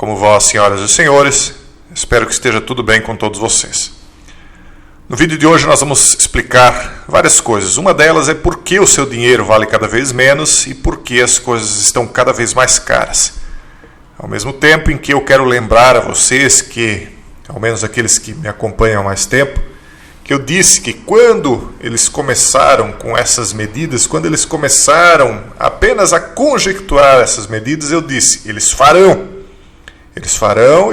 Como vão as senhoras e senhores? Espero que esteja tudo bem com todos vocês. No vídeo de hoje nós vamos explicar várias coisas. Uma delas é por que o seu dinheiro vale cada vez menos e por que as coisas estão cada vez mais caras. Ao mesmo tempo em que eu quero lembrar a vocês que, ao menos aqueles que me acompanham há mais tempo, que eu disse que quando eles começaram com essas medidas, quando eles começaram apenas a conjecturar essas medidas, eu disse, eles farão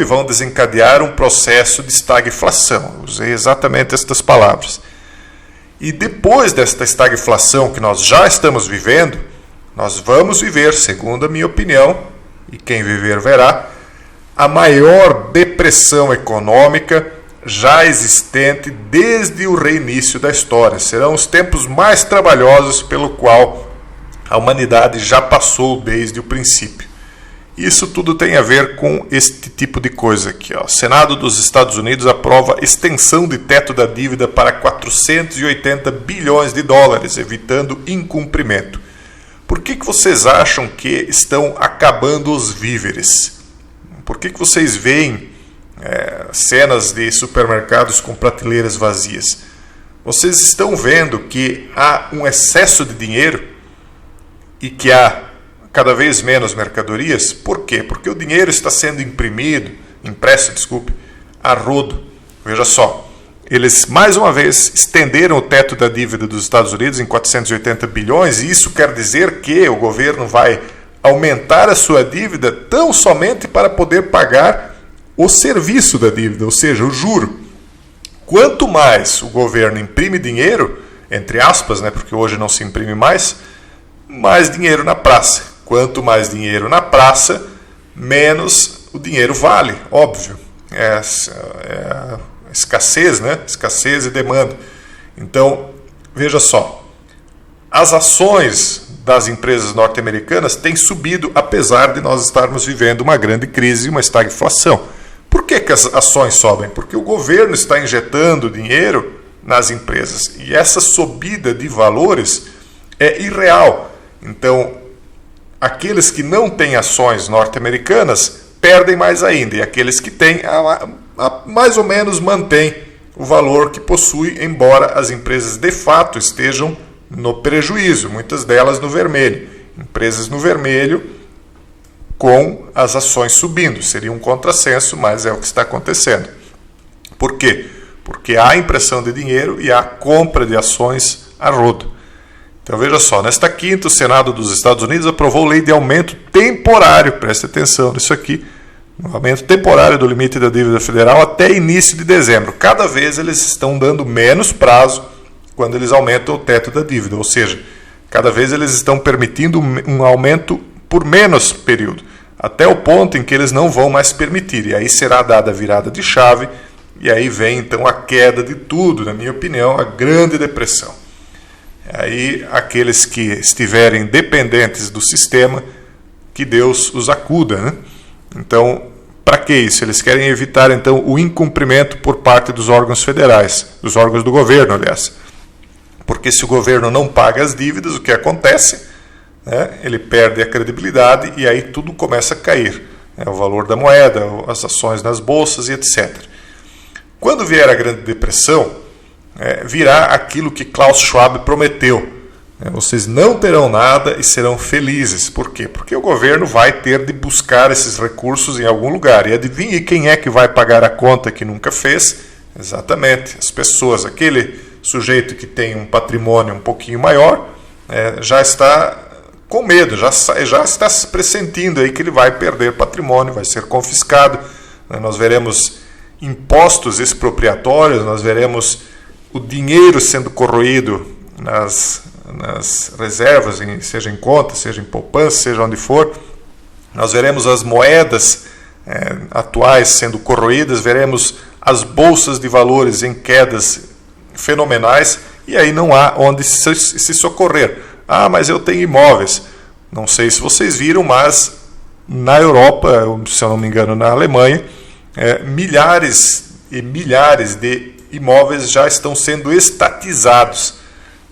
e vão desencadear um processo de estagflação. Eu usei exatamente estas palavras. E depois desta estagflação que nós já estamos vivendo, nós vamos viver, segundo a minha opinião, e quem viver verá, a maior depressão econômica já existente desde o reinício da história. Serão os tempos mais trabalhosos pelo qual a humanidade já passou desde o princípio. Isso tudo tem a ver com este tipo de coisa aqui. O Senado dos Estados Unidos aprova extensão de teto da dívida para 480 bilhões de dólares, evitando incumprimento. Por que vocês acham que estão acabando os víveres? Por que vocês veem cenas de supermercados com prateleiras vazias? Vocês estão vendo que há um excesso de dinheiro e que há cada vez menos mercadorias? Por quê? Porque o dinheiro está sendo impresso, a rodo. Veja só, eles mais uma vez estenderam o teto da dívida dos Estados Unidos em 480 bilhões e isso quer dizer que o governo vai aumentar a sua dívida tão somente para poder pagar o serviço da dívida, ou seja, o juro. Quanto mais o governo imprime dinheiro, entre aspas, porque hoje não se imprime mais dinheiro na praça. Quanto mais dinheiro na praça, menos o dinheiro vale, óbvio. É escassez, Escassez e demanda. Então, veja só, as ações das empresas norte-americanas têm subido, apesar de nós estarmos vivendo uma grande crise e uma estagflação. Por que as ações sobem? Porque o governo está injetando dinheiro nas empresas. E essa subida de valores é irreal. Então, aqueles que não têm ações norte-americanas perdem mais ainda. E aqueles que têm, mais ou menos mantêm o valor que possui, embora as empresas de fato estejam no prejuízo. Muitas delas no vermelho. Empresas no vermelho com as ações subindo. Seria um contrassenso, mas é o que está acontecendo. Por quê? Porque há impressão de dinheiro e há compra de ações a rodo. Então veja só, nesta quinta o Senado dos Estados Unidos aprovou lei de aumento temporário, preste atenção nisso aqui, um aumento temporário do limite da dívida federal até início de dezembro. Cada vez eles estão dando menos prazo quando eles aumentam o teto da dívida, ou seja, cada vez eles estão permitindo um aumento por menos período, até o ponto em que eles não vão mais permitir. E aí será dada a virada de chave, e aí vem então a queda de tudo, na minha opinião, a grande depressão. Aí aqueles que estiverem dependentes do sistema, que Deus os acuda. Então, para que isso? Eles querem evitar então o incumprimento por parte dos órgãos federais, dos órgãos do governo, aliás. Porque se o governo não paga as dívidas, o que acontece? Ele perde a credibilidade e aí tudo começa a cair. O valor da moeda, as ações nas bolsas e etc. Quando vier a Grande Depressão, virá aquilo que Klaus Schwab prometeu. Vocês não terão nada e serão felizes. Por quê? Porque o governo vai ter de buscar esses recursos em algum lugar. E adivinhe quem é que vai pagar a conta que nunca fez? Exatamente, as pessoas. Aquele sujeito que tem um patrimônio um pouquinho maior já está com medo, já está se pressentindo aí que ele vai perder patrimônio, vai ser confiscado. Nós veremos impostos expropriatórios, nós veremos o dinheiro sendo corroído nas reservas, seja em conta, seja em poupança, seja onde for. Nós veremos as moedas atuais sendo corroídas, veremos as bolsas de valores em quedas fenomenais e aí não há onde se socorrer. Ah, mas eu tenho imóveis. Não sei se vocês viram, mas na Europa, se eu não me engano na Alemanha, milhares e milhares de imóveis já estão sendo estatizados.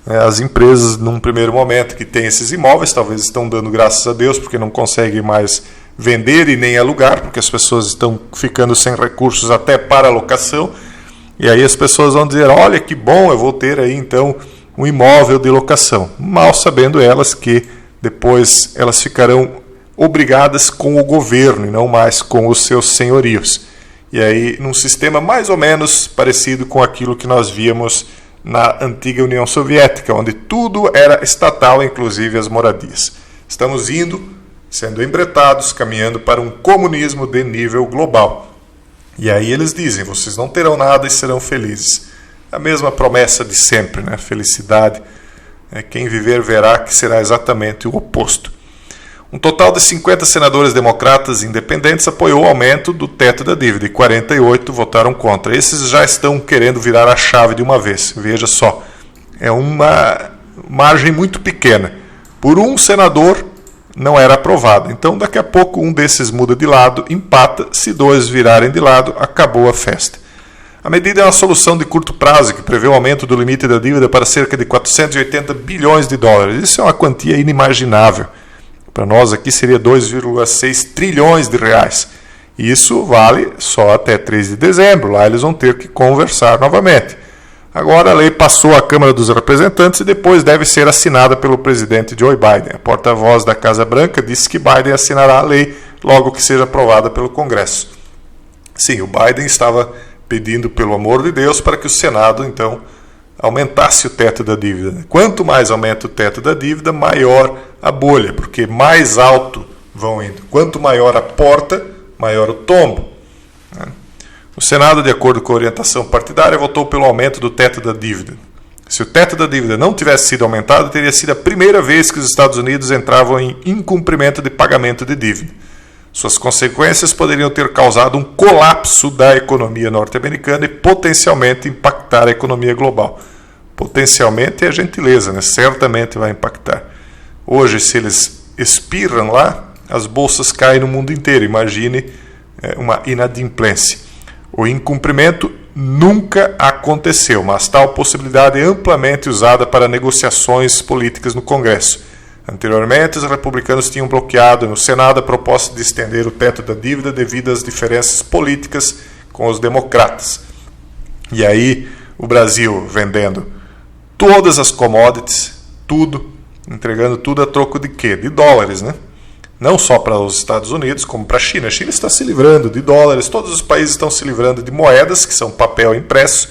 As empresas, num primeiro momento, que têm esses imóveis, talvez estão dando graças a Deus, porque não conseguem mais vender e nem alugar, porque as pessoas estão ficando sem recursos até para locação. E aí as pessoas vão dizer, olha que bom, eu vou ter aí então um imóvel de locação. Mal sabendo elas que depois elas ficarão obrigadas com o governo e não mais com os seus senhorios. E aí num sistema mais ou menos parecido com aquilo que nós víamos na antiga União Soviética, onde tudo era estatal, inclusive as moradias. Estamos sendo embretados, caminhando para um comunismo de nível global. E aí eles dizem, vocês não terão nada e serão felizes. A mesma promessa de sempre, né? Felicidade. Quem viver verá que será exatamente o oposto. Um total de 50 senadores democratas independentes apoiou o aumento do teto da dívida e 48 votaram contra. Esses já estão querendo virar a chave de uma vez. Veja só, é uma margem muito pequena. Por um senador não era aprovado. Então daqui a pouco um desses muda de lado, empata. Se dois virarem de lado, acabou a festa. A medida é uma solução de curto prazo que prevê o aumento do limite da dívida para cerca de 480 bilhões de dólares. Isso é uma quantia inimaginável. Para nós aqui seria 2,6 trilhões de reais. E isso vale só até 3 de dezembro. Lá eles vão ter que conversar novamente. Agora a lei passou à Câmara dos Representantes e depois deve ser assinada pelo presidente Joe Biden. A porta-voz da Casa Branca disse que Biden assinará a lei logo que seja aprovada pelo Congresso. Sim, o Biden estava pedindo, pelo amor de Deus, para que o Senado, então, aumentasse o teto da dívida. Quanto mais aumenta o teto da dívida, maior a bolha, porque mais alto vão indo. Quanto maior a porta, maior o tombo. O Senado, de acordo com a orientação partidária, votou pelo aumento do teto da dívida. Se o teto da dívida não tivesse sido aumentado, teria sido a primeira vez que os Estados Unidos entravam em incumprimento de pagamento de dívida. Suas consequências poderiam ter causado um colapso da economia norte-americana e potencialmente impactar a economia global. Potencialmente é gentileza, né? Certamente vai impactar. Hoje, se eles espirram lá, as bolsas caem no mundo inteiro. Imagine uma inadimplência. O incumprimento nunca aconteceu, mas tal possibilidade é amplamente usada para negociações políticas no Congresso. Anteriormente, os republicanos tinham bloqueado no Senado a proposta de estender o teto da dívida devido às diferenças políticas com os democratas. E aí, o Brasil vendendo todas as commodities, tudo, entregando tudo a troco de quê? De dólares, né? Não só para os Estados Unidos, como para a China. A China está se livrando de dólares, todos os países estão se livrando de moedas, que são papel impresso,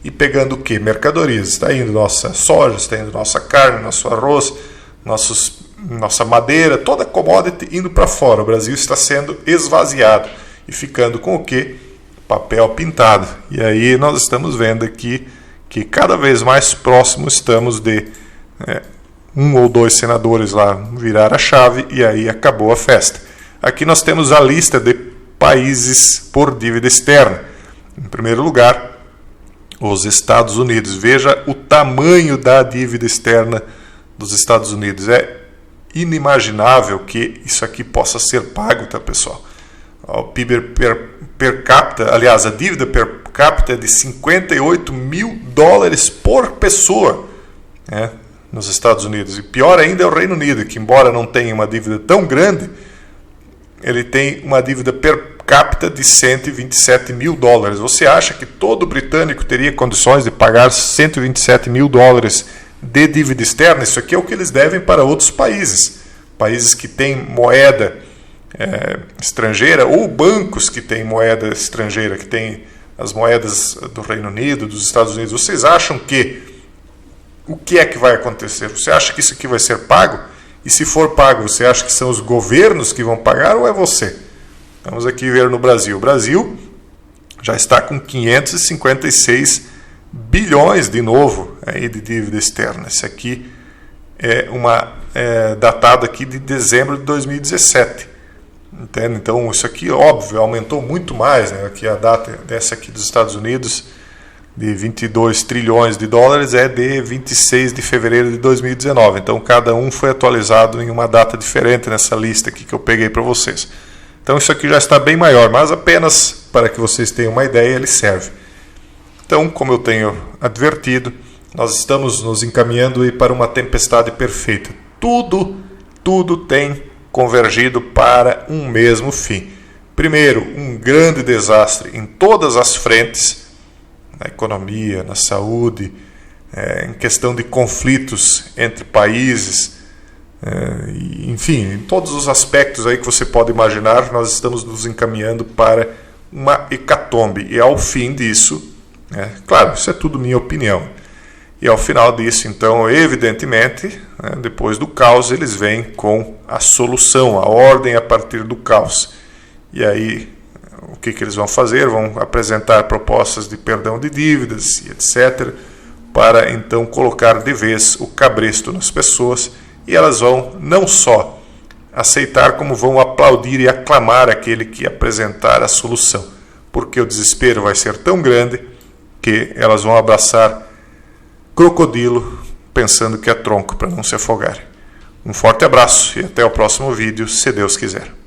e pegando o quê? Mercadorias. Está indo nossa soja, está indo nossa carne, nosso arroz, nossa madeira, toda commodity indo para fora. O Brasil está sendo esvaziado e ficando com o quê? Papel pintado. E aí nós estamos vendo aqui que cada vez mais próximo estamos de um ou dois senadores lá virar a chave e aí acabou a festa. Aqui nós temos a lista de países por dívida externa. Em primeiro lugar, os Estados Unidos. Veja o tamanho da dívida externa dos Estados Unidos. É inimaginável que isso aqui possa ser pago, tá, pessoal? O PIB per capita, aliás, a dívida per capita é de 58 mil dólares por pessoa, né, nos Estados Unidos. E pior ainda é o Reino Unido, que embora não tenha uma dívida tão grande, ele tem uma dívida per capita de 127 mil dólares. Você acha que todo britânico teria condições de pagar 127 mil dólares de dívida externa? Isso aqui é o que eles devem para outros países. Países que têm moeda estrangeira, ou bancos que têm moeda estrangeira, que têm as moedas do Reino Unido, dos Estados Unidos. Vocês acham que o que é que vai acontecer? Você acha que isso aqui vai ser pago? E se for pago, você acha que são os governos que vão pagar ou é você? Vamos aqui ver no Brasil. O Brasil já está com 556 bilhões de novo aí de dívida externa. Isso aqui é datado aqui de dezembro de 2017. Entende? Então isso aqui, óbvio, aumentou muito mais, né? Aqui a data dessa aqui dos Estados Unidos de 22 trilhões de dólares é de 26 de fevereiro de 2019. Então cada um foi atualizado em uma data diferente nessa lista aqui que eu peguei para vocês. Então isso aqui já está bem maior, mas apenas para que vocês tenham uma ideia, ele serve. Então, como eu tenho advertido, nós estamos nos encaminhando para uma tempestade perfeita. Tudo tem convergido para um mesmo fim. Primeiro, um grande desastre em todas as frentes, na economia, na saúde, em questão de conflitos entre países, enfim, em todos os aspectos aí que você pode imaginar, nós estamos nos encaminhando para uma hecatombe. E ao fim disso, claro, isso é tudo minha opinião, e ao final disso, então, evidentemente, depois do caos, eles vêm com a solução, a ordem a partir do caos. E aí, o que eles vão fazer? Vão apresentar propostas de perdão de dívidas e etc., para então colocar de vez o cabresto nas pessoas, e elas vão não só aceitar, como vão aplaudir e aclamar aquele que apresentar a solução, porque o desespero vai ser tão grande que elas vão abraçar crocodilo pensando que é tronco para não se afogar. Um forte abraço e até o próximo vídeo, se Deus quiser.